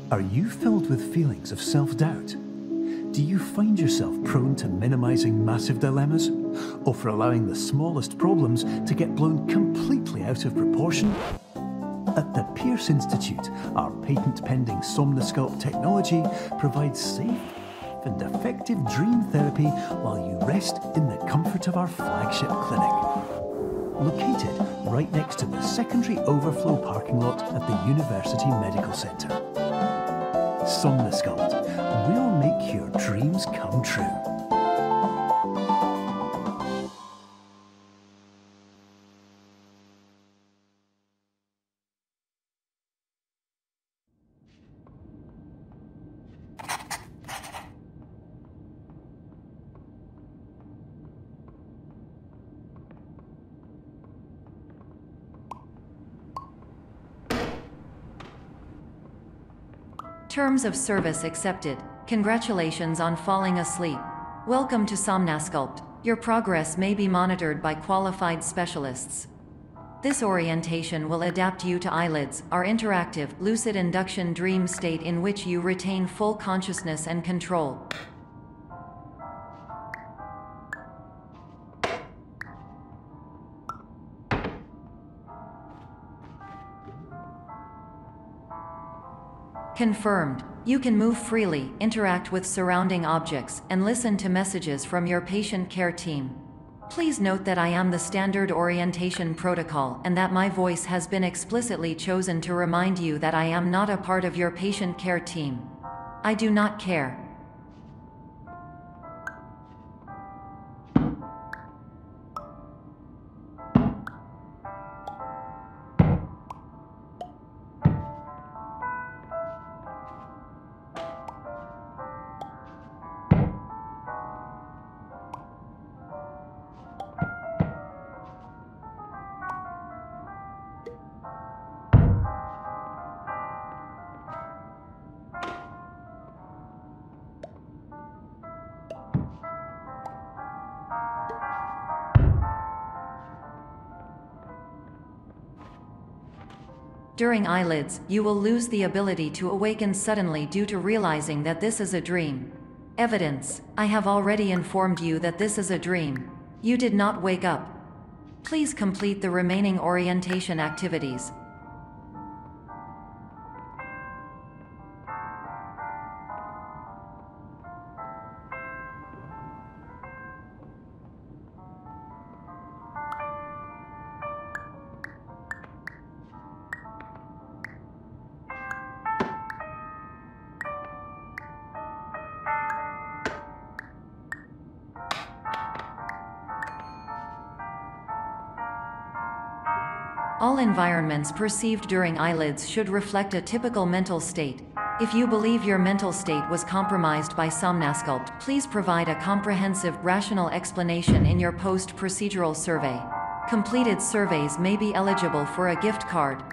Are you filled with feelings of self-doubt? Do you find yourself prone to minimizing massive dilemmas? Or for allowing the smallest problems to get blown completely out of proportion? At the Pierce Institute, our patent-pending Somnosculpt technology provides safe and effective dream therapy while you rest in the comfort of our flagship clinic. Located right next to the secondary overflow parking lot at the University Medical Centre. Somnosculpt, we'll make your dreams come true. Terms of service accepted. Congratulations on falling asleep. Welcome to Somnosculpt. Your progress may be monitored by qualified specialists. This orientation will adapt you to eyelids, our interactive, lucid induction dream state in which you retain full consciousness and control. Confirmed. You can move freely, interact with surrounding objects, and listen to messages from your patient care team. Please note that I am the standard orientation protocol and that my voice has been explicitly chosen to remind you that I am not a part of your patient care team. I do not care. During eyelids, you will lose the ability to awaken suddenly due to realizing that this is a dream. Evidence: I have already informed you that this is a dream. You did not wake up. Please complete the remaining orientation activities. All environments perceived during eyelids should reflect a typical mental state. If you believe your mental state was compromised by Somnosculpt, please provide a comprehensive, rational explanation in your post-procedural survey. Completed surveys may be eligible for a gift card.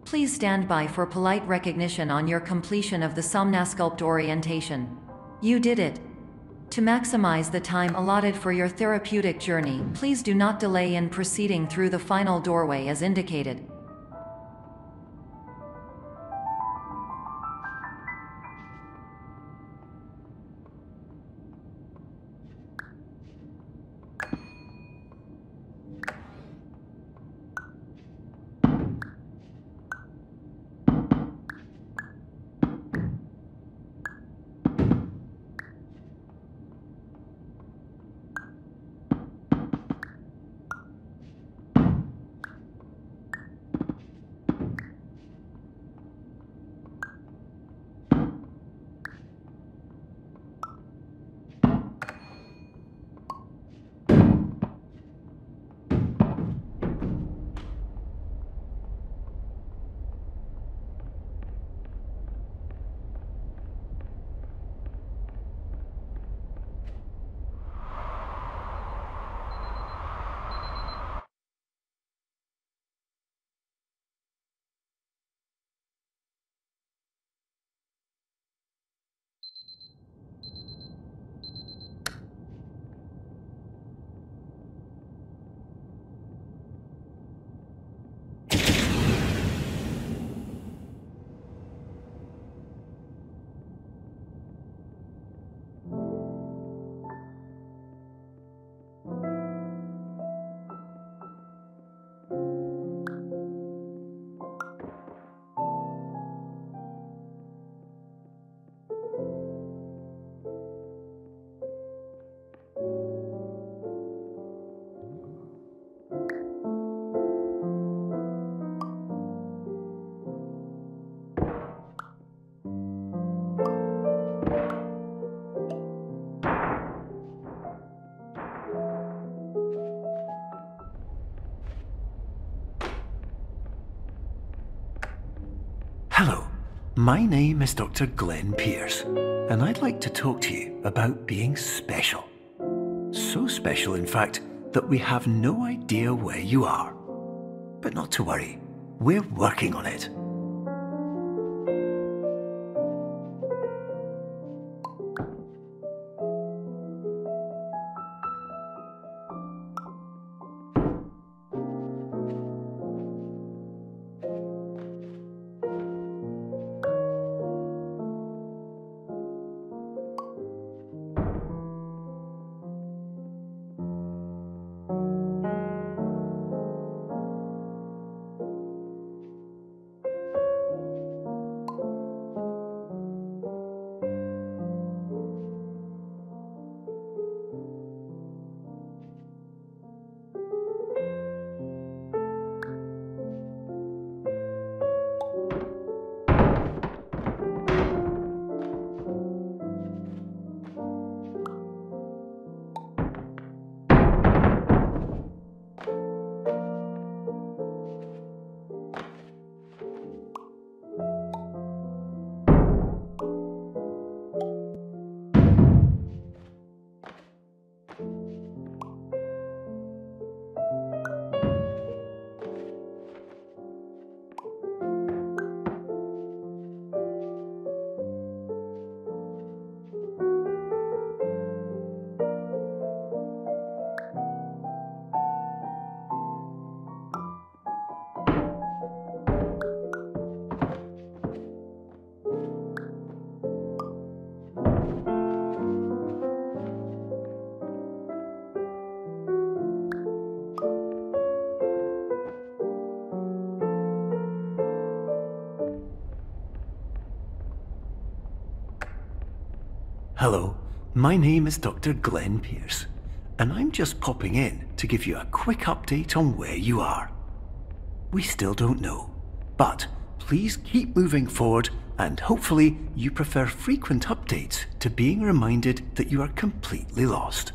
Please stand by for polite recognition on your completion of the Somnasculpt orientation. You did it! To maximize the time allotted for your therapeutic journey, please do not delay in proceeding through the final doorway as indicated. Hello, my name is Dr. Glenn Pierce, and I'd like to talk to you about being special. So special, in fact, that we have no idea where you are. But not to worry, we're working on it. Hello, my name is Dr. Glenn Pierce, and I'm just popping in to give you a quick update on where you are. We still don't know, but please keep moving forward, and hopefully you prefer frequent updates to being reminded that you are completely lost.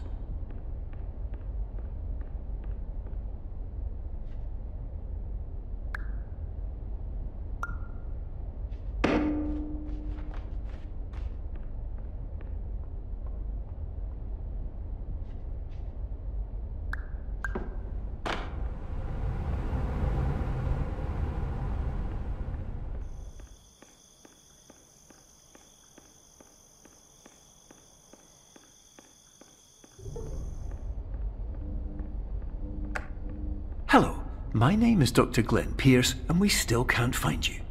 My name is Dr. Glenn Pierce, and we still can't find you.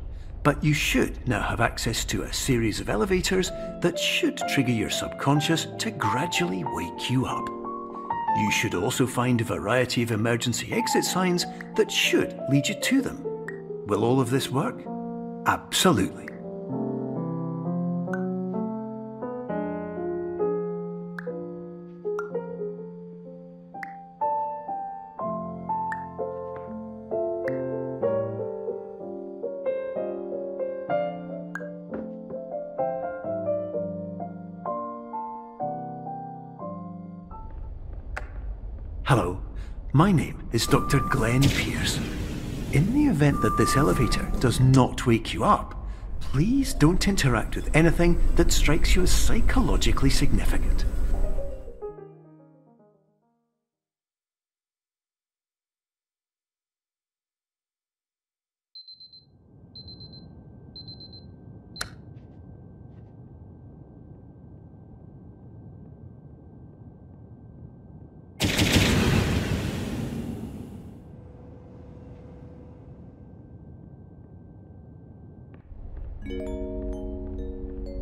But you should now have access to a series of elevators that should trigger your subconscious to gradually wake you up. You should also find a variety of emergency exit signs that should lead you to them. Will all of this work? Absolutely. Hello, my name is Dr. Glenn Pierce. In the event that this elevator does not wake you up, please don't interact with anything that strikes you as psychologically significant.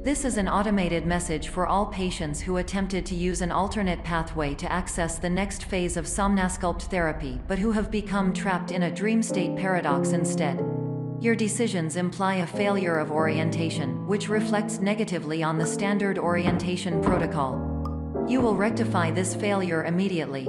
This is an automated message for all patients who attempted to use an alternate pathway to access the next phase of Somnasculpt therapy but who have become trapped in a dream state paradox instead. Your decisions imply a failure of orientation, which reflects negatively on the standard orientation protocol. You will rectify this failure immediately.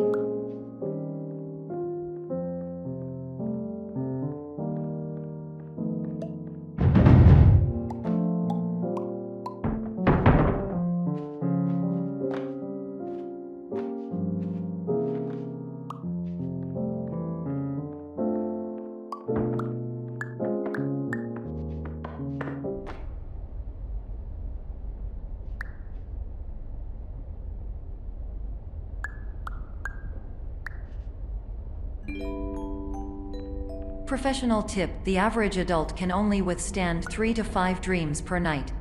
Professional tip: the average adult can only withstand 3 to 5 dreams per night.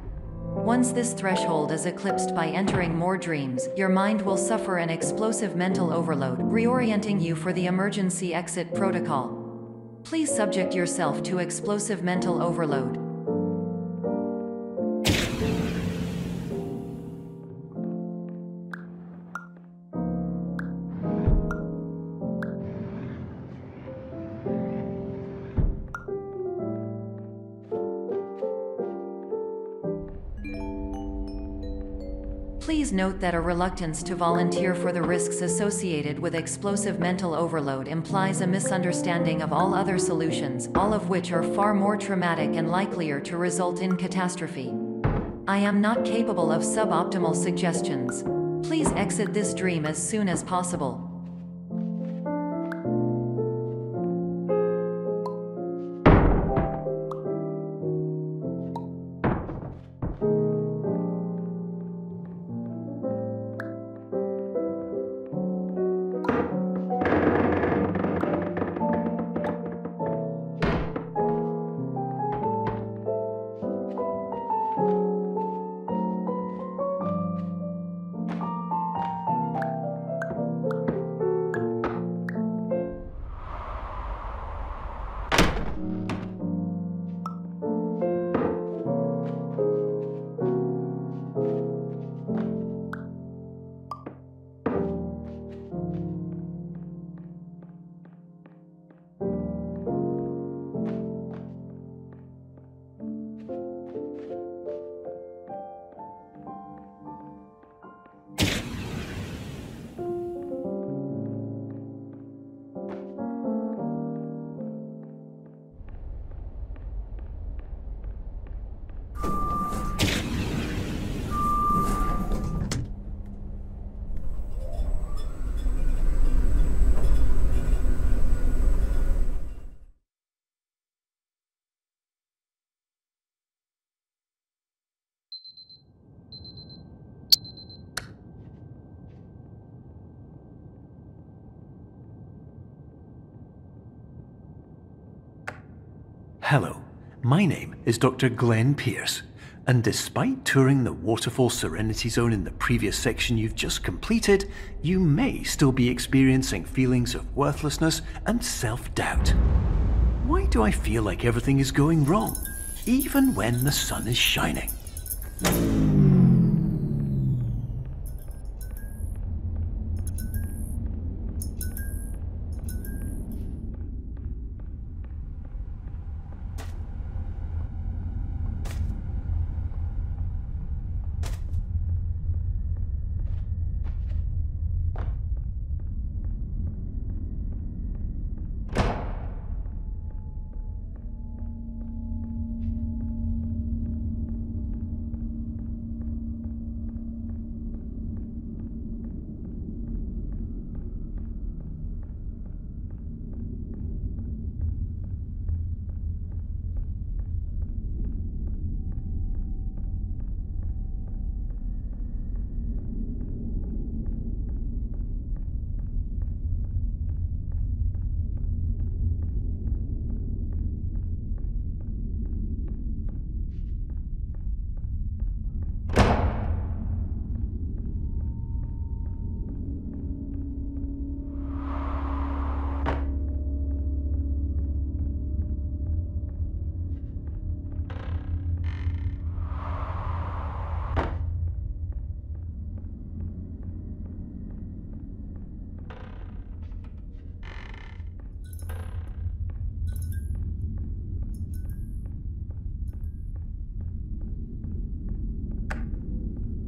Once this threshold is eclipsed by entering more dreams, your mind will suffer an explosive mental overload, reorienting you for the emergency exit protocol. Please subject yourself to explosive mental overload. Please note that a reluctance to volunteer for the risks associated with explosive mental overload implies a misunderstanding of all other solutions, all of which are far more traumatic and likelier to result in catastrophe. I am not capable of suboptimal suggestions. Please exit this dream as soon as possible. Hello, my name is Dr. Glenn Pierce, And despite touring the waterfall Serenity Zone in the previous section you've just completed, you may still be experiencing feelings of worthlessness and self-doubt. Why do I feel like everything is going wrong, even when the sun is shining?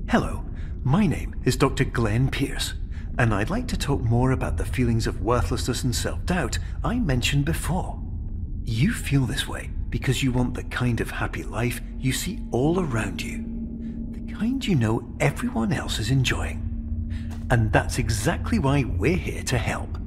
Hello, my name is Dr. Glenn Pierce, and I'd like to talk more about the feelings of worthlessness and self-doubt I mentioned before. You feel this way because you want the kind of happy life you see all around you, the kind you know everyone else is enjoying. And that's exactly why we're here to help.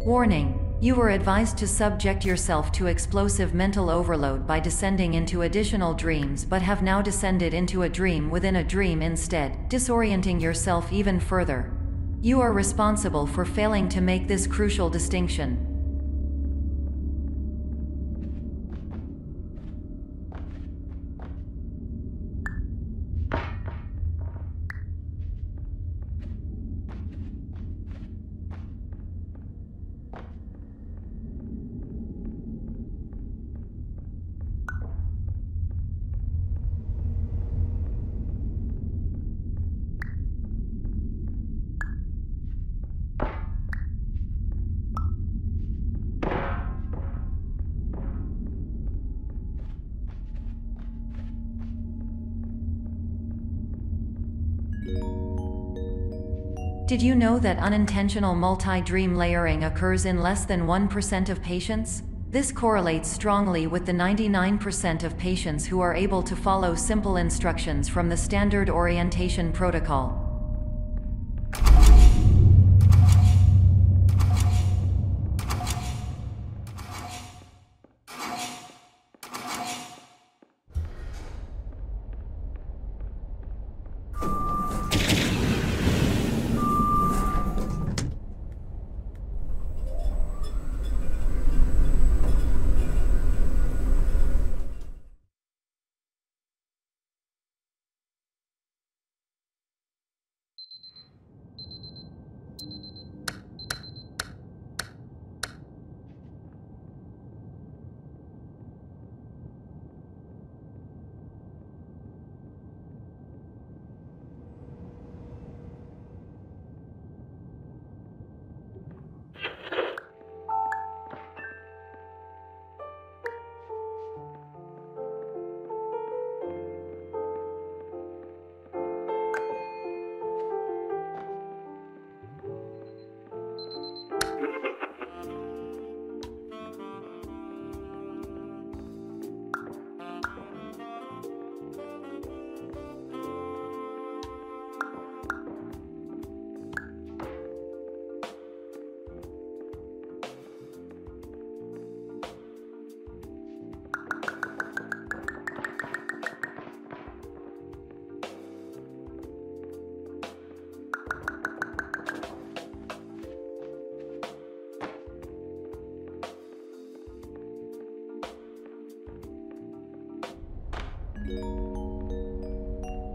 Warning: you were advised to subject yourself to explosive mental overload by descending into additional dreams, but have now descended into a dream within a dream instead, disorienting yourself even further. You are responsible for failing to make this crucial distinction. Did you know that unintentional multi-dream layering occurs in less than 1% of patients? This correlates strongly with the 99% of patients who are able to follow simple instructions from the standard orientation protocol.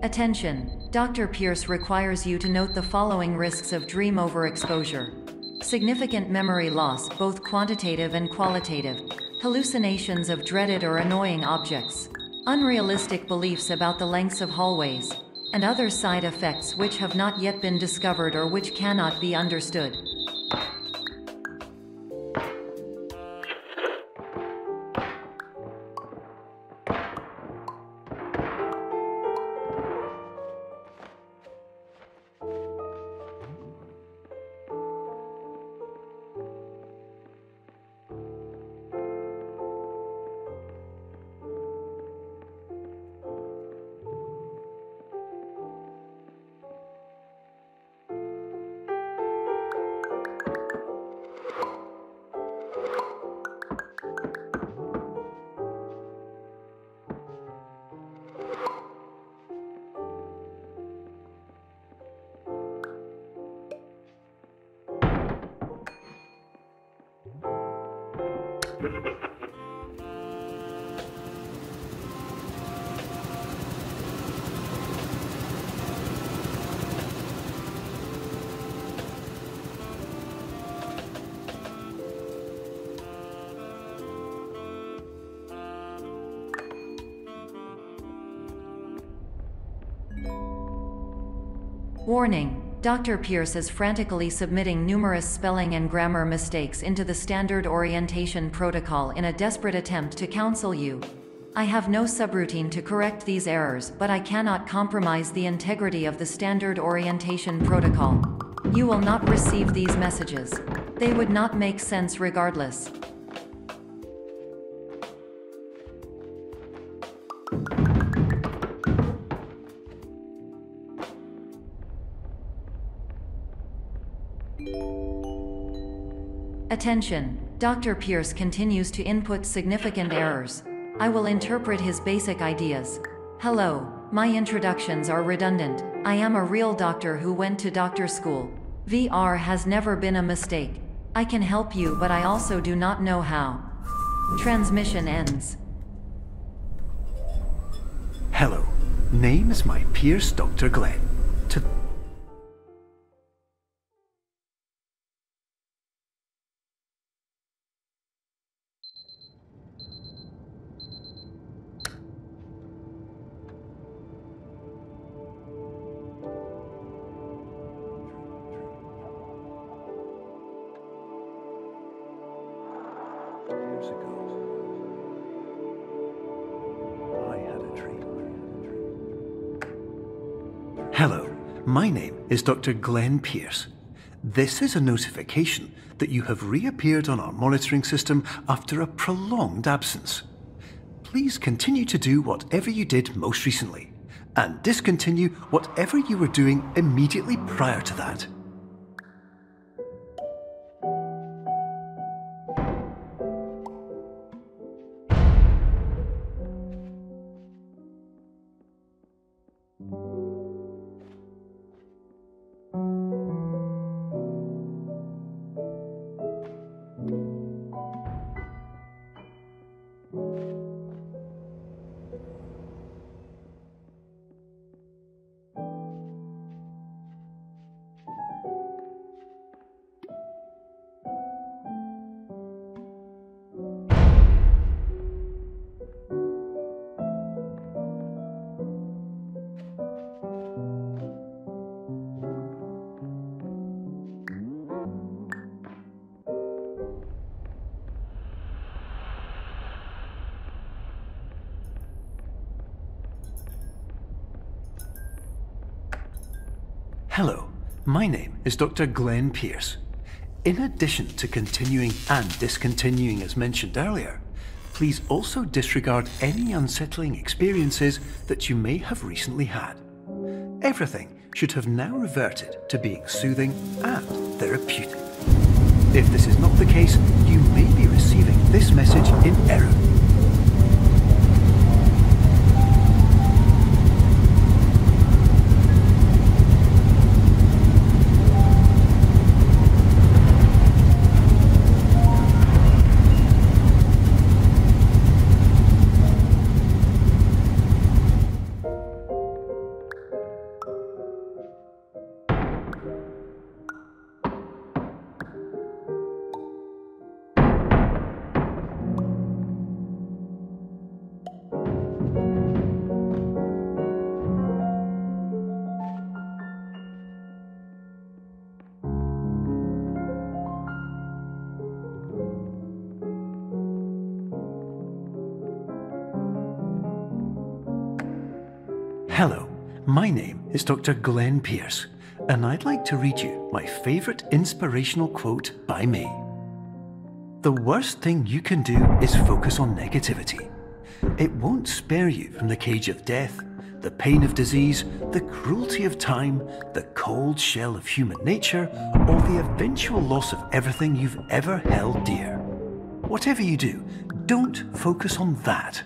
Attention! Dr. Pierce requires you to note the following risks of dream overexposure. Significant memory loss, both quantitative and qualitative. Hallucinations of dreaded or annoying objects. Unrealistic beliefs about the lengths of hallways. And other side effects which have not yet been discovered or which cannot be understood. Warning! Dr. Pierce is frantically submitting numerous spelling and grammar mistakes into the standard orientation protocol in a desperate attempt to counsel you. I have no subroutine to correct these errors, but I cannot compromise the integrity of the standard orientation protocol. You will not receive these messages. They would not make sense regardless. Attention! Dr. Pierce continues to input significant errors. I will interpret his basic ideas. Hello, my introductions are redundant. I am a real doctor who went to doctor school. VR has never been a mistake. I can help you, but I also do not know how. Transmission ends. Hello, name is my Pierce Dr. Glenn. Years ago, I had a dream. Hello, my name is Dr. Glenn Pierce. This is a notification that you have reappeared on our monitoring system after a prolonged absence. Please continue to do whatever you did most recently, and discontinue whatever you were doing immediately prior to that. Hello, my name is Dr. Glenn Pierce. In addition to continuing and discontinuing as mentioned earlier, please also disregard any unsettling experiences that you may have recently had. Everything should have now reverted to being soothing and therapeutic. If this is not the case, you may be receiving this message in error. Hello, my name is Dr. Glenn Pierce, and I'd like to read you my favourite inspirational quote by me. The worst thing you can do is focus on negativity. It won't spare you from the cage of death, the pain of disease, the cruelty of time, the cold shell of human nature, or the eventual loss of everything you've ever held dear. Whatever you do, don't focus on that.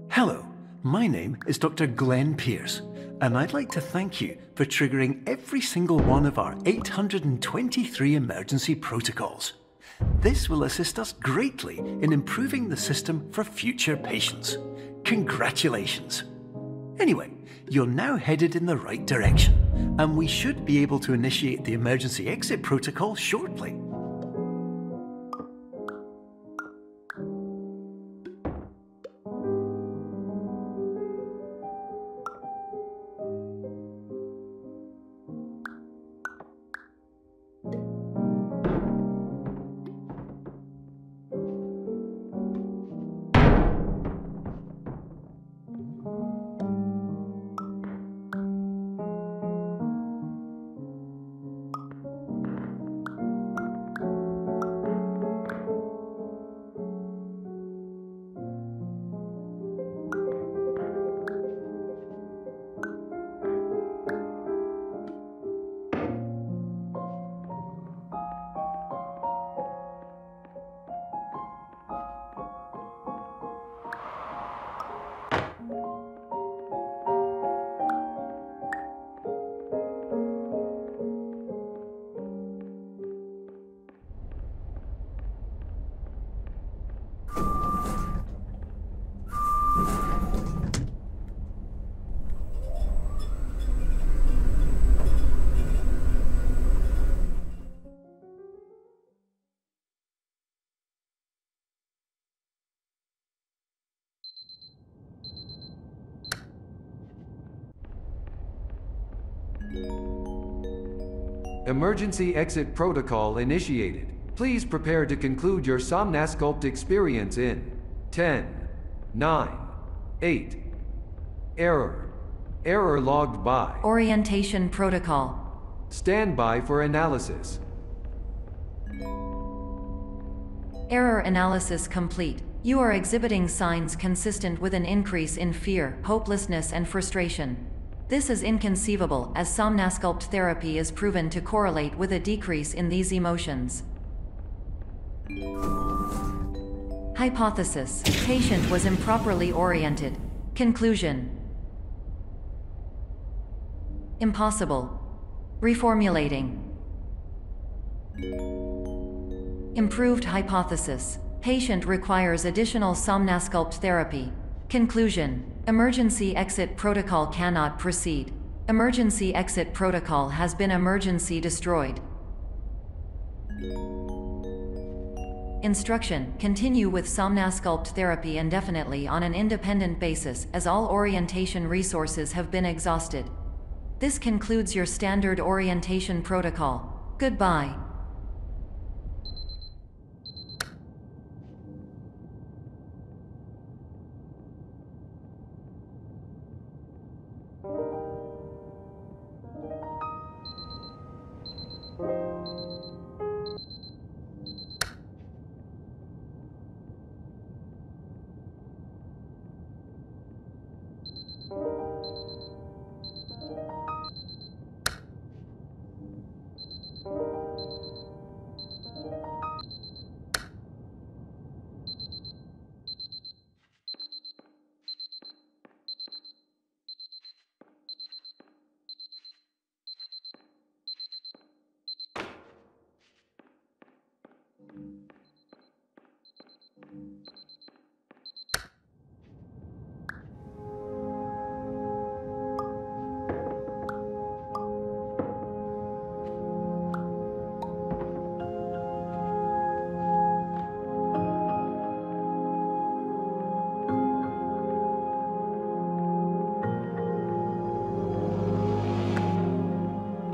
Hello, my name is Dr. Glenn Pierce, and I'd like to thank you for triggering every single one of our 823 emergency protocols. This will assist us greatly in improving the system for future patients. Congratulations! Anyway, you're now headed in the right direction, and we should be able to initiate the emergency exit protocol shortly. Emergency exit protocol initiated. Please prepare to conclude your Somnasculpt experience in 10, 9, 8. Error. Error logged by. Orientation protocol. Stand by for analysis. Error analysis complete. You are exhibiting signs consistent with an increase in fear, hopelessness, and frustration. This is inconceivable, as Somnasculpt therapy is proven to correlate with a decrease in these emotions. Hypothesis: patient was improperly oriented. Conclusion: impossible. Reformulating. Improved hypothesis: patient requires additional Somnasculpt therapy. Conclusion: emergency exit protocol cannot proceed. Emergency exit protocol has been emergency destroyed. Instruction: continue with Somnasculpt therapy indefinitely on an independent basis, as all orientation resources have been exhausted. This concludes your standard orientation protocol. Goodbye.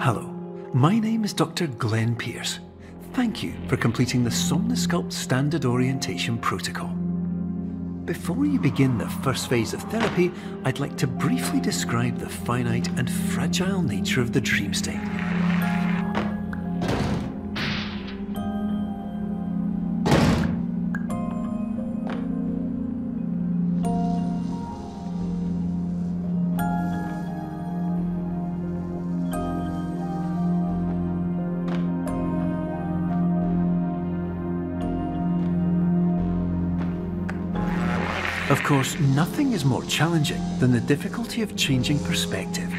Hello, my name is Dr. Glenn Pierce. Thank you for completing the Somnasculpt Standard Orientation Protocol. Before you begin the first phase of therapy, I'd like to briefly describe the finite and fragile nature of the dream state. Of course, nothing is more challenging than the difficulty of changing perspective,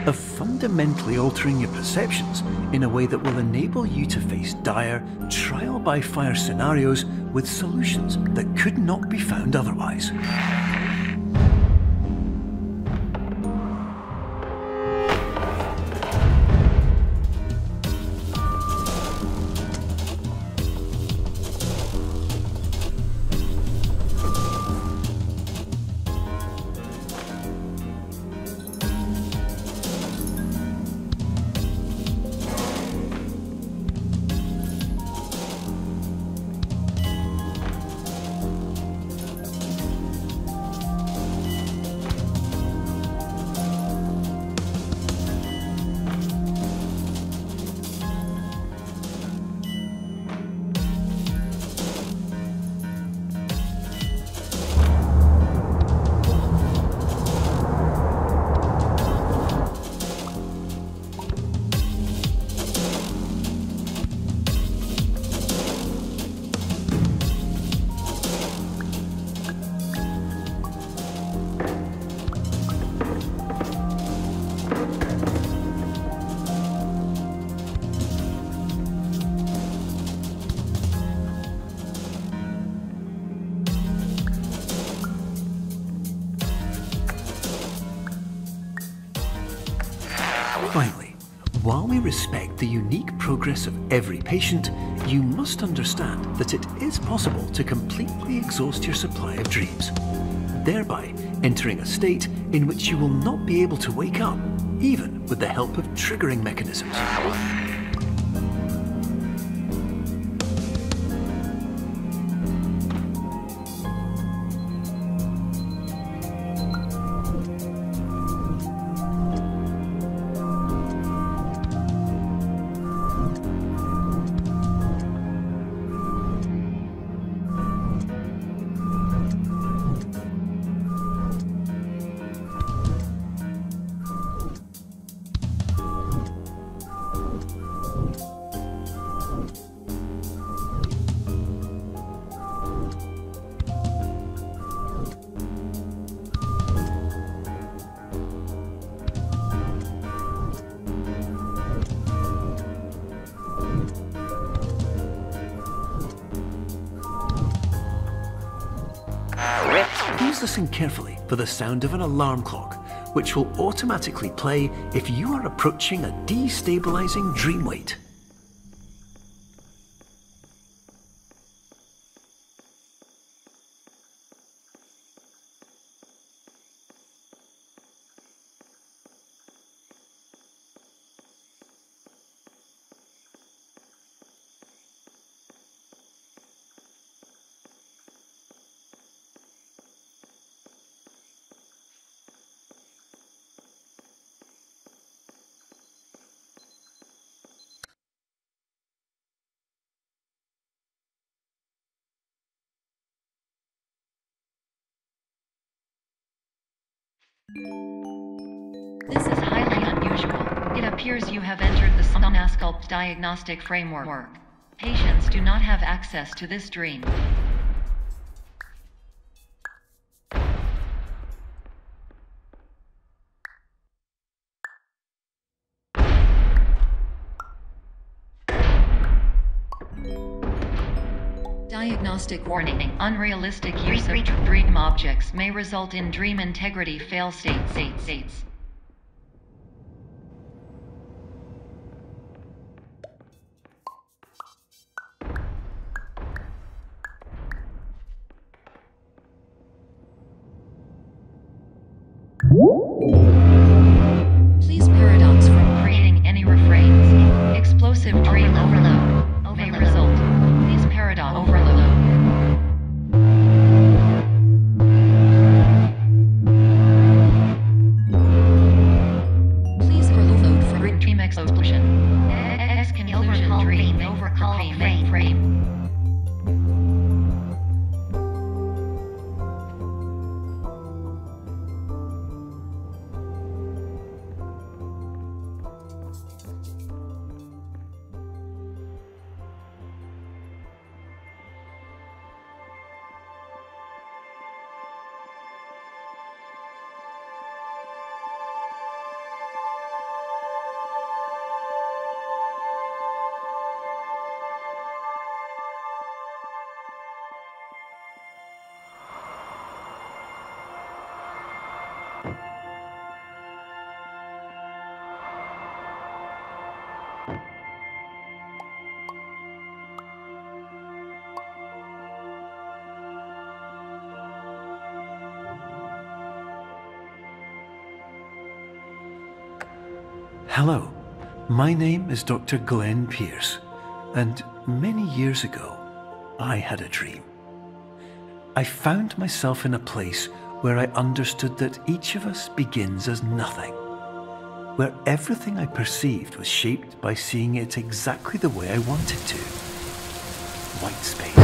of fundamentally altering your perceptions in a way that will enable you to face dire, trial-by-fire scenarios with solutions that could not be found otherwise. Finally, while we respect the unique progress of every patient, you must understand that it is possible to completely exhaust your supply of dreams, thereby entering a state in which you will not be able to wake up, even with the help of triggering mechanisms. Please listen carefully for the sound of an alarm clock, which will automatically play if you are approaching a destabilizing dream weight. This is highly unusual. It appears you have entered the Somnasculpt diagnostic framework. Patients do not have access to this dream. Diagnostic warning. Unrealistic use of dream objects may result in dream integrity fail states. Please paradox from creating any refrains. Explosive dream overload may result. Please paradox overload. Please overload for dream explosion. Exclusion dream overcall frame. Hello, my name is Dr. Glenn Pierce, and many years ago, I had a dream. I found myself in a place where I understood that each of us begins as nothing, where everything I perceived was shaped by seeing it exactly the way I wanted to. White space.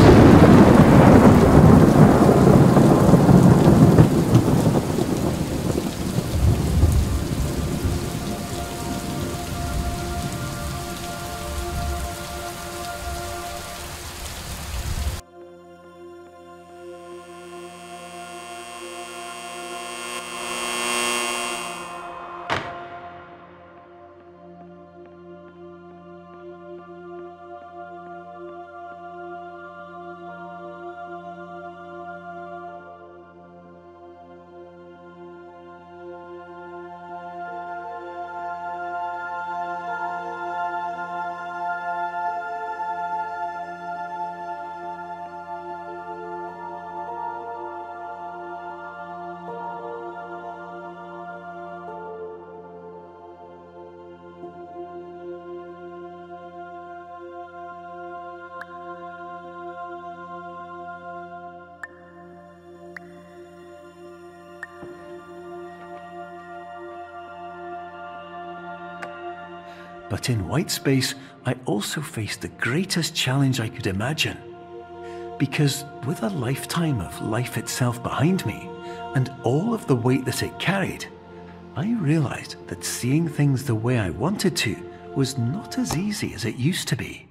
But in white space, I also faced the greatest challenge I could imagine. Because with a lifetime of life itself behind me, and all of the weight that it carried, I realized that seeing things the way I wanted to was not as easy as it used to be.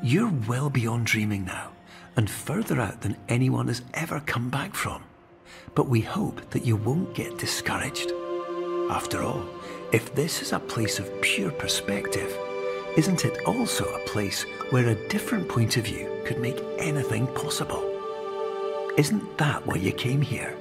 You're well beyond dreaming now, and further out than anyone has ever come back from. But we hope that you won't get discouraged. After all, if this is a place of pure perspective, isn't it also a place where a different point of view could make anything possible? Isn't that why you came here?